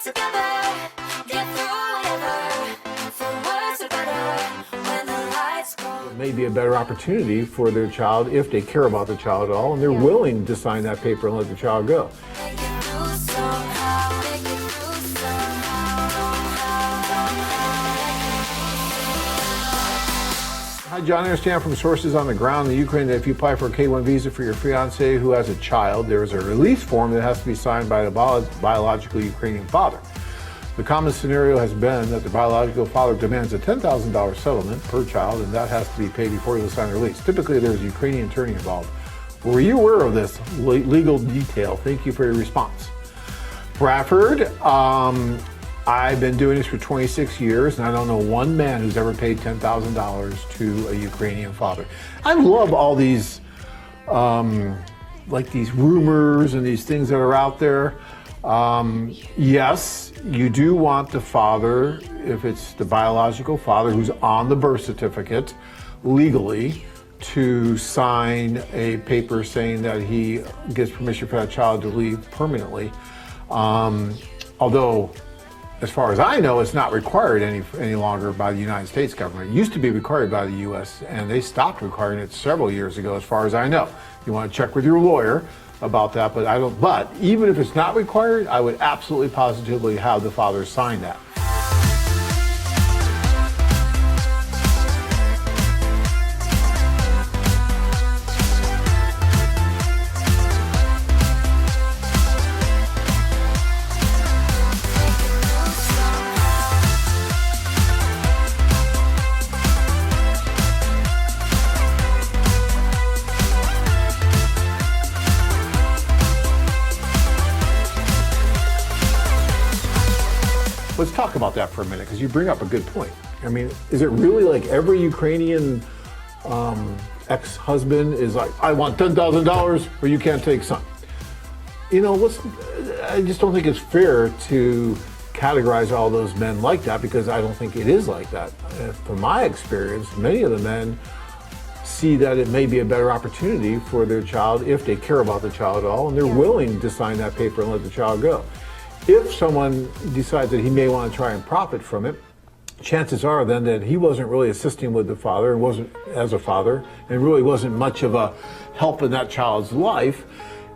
together, get through whatever, for words are better when the lights go. It may be a better opportunity for their child if they care about the child at all and they're willing to sign that paper and let the child go. Make it through somehow, make it through somehow. Hi, John. I understand from sources on the ground in Ukraine that if you apply for a K-1 visa for your fiance who has a child, there is a release form that has to be signed by the biological Ukrainian father. The common scenario has been that the biological father demands a $10,000 settlement per child, and that has to be paid before he will sign the release. Typically, there's a Ukrainian attorney involved. Were you aware of this legal detail? Thank you for your response. Bradford, I've been doing this for 26 years, and I don't know one man who's ever paid $10,000 to a Ukrainian father. I love all these, like these rumors and these things that are out there. Yes, you do want the father, if it's the biological father who's on the birth certificate legally, to sign a paper saying that he gives permission for that child to leave permanently. Although, as far as I know, it's not required any longer by the United States government. It used to be required by the U.S., and they stopped requiring it several years ago, as far as I know. You want to check with your lawyer about that, but I don't. But even if it's not required, I would absolutely positively have the father sign that. Let's talk about that for a minute, because you bring up a good point. I mean, is it really like every Ukrainian ex-husband is like, I want $10,000 or you can't take son? You know, I just don't think it's fair to categorize all those men like that, because I don't think it is like that. From my experience, many of the men see that it may be a better opportunity for their child if they care about the child at all and they're willing to sign that paper and let the child go. If someone decides that he may want to try and profit from it, chances are then that he wasn't really assisting with the father and wasn't as a father and really wasn't much of a help in that child's life,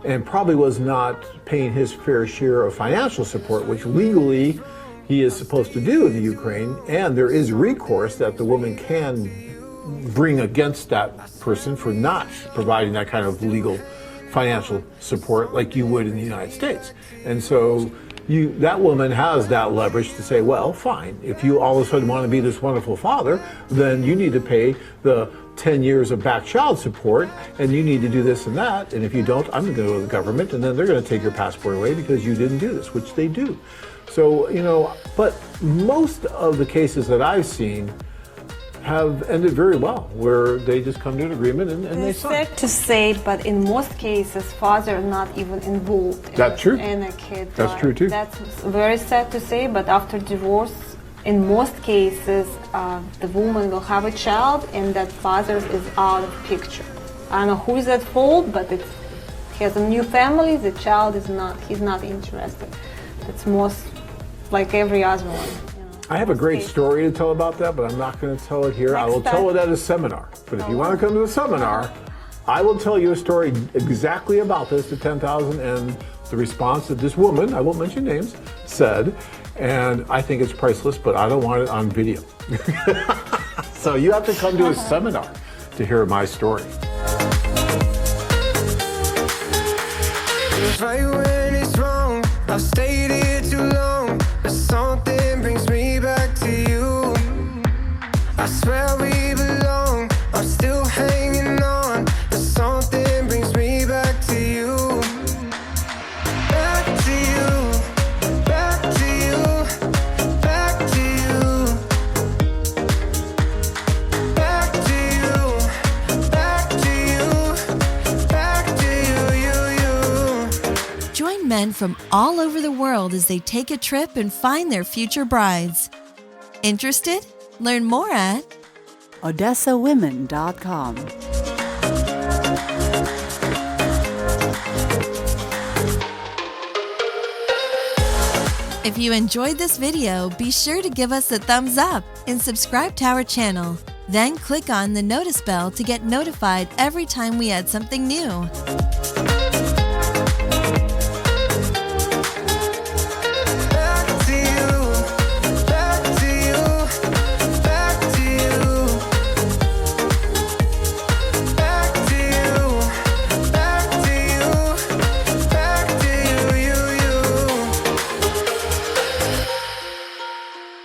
and probably was not paying his fair share of financial support, which legally he is supposed to do in the Ukraine, and there is recourse that the woman can bring against that person for not providing that kind of legal financial support like you would in the United States. And so that woman has that leverage to say, well, fine, if you all of a sudden want to be this wonderful father, then you need to pay the 10 years of back child support, and you need to do this and that, and if you don't, I'm going to go to the government, and then they're going to take your passport away because you didn't do this, which they do. So, you know, but most of the cases that I've seen have ended very well, where they just come to an agreement and they It's sign. sad to say, but in most cases, father is not even involved That's true. in a kid. That's true too. That's very sad to say, but after divorce, in most cases, the woman will have a child and that father is out of picture. I don't know who is at fault, but he has a new family, the child is not, he's not interested. It's most like every other one. I have a great story to tell about that, but I'm not going to tell it here. I will tell it at a seminar. But if you want to come to a seminar, I will tell you a story exactly about this, the 10,000, and the response that this woman, I won't mention names, said. And I think it's priceless, but I don't want it on video. So you have to come to a seminar to hear my story. Right when it's wrong, I've stayed here too long, but something brings me back to you. I swear we belong, I'm still hanging on, but something brings me back to you. Back to you, back to you, back to you. Back to you, back to you, back to you. Join men from all over the world as they take a trip and find their future brides. Interested? Learn more at OdessaWomen.com. If you enjoyed this video, be sure to give us a thumbs up and subscribe to our channel. Then click on the notice bell to get notified every time we add something new.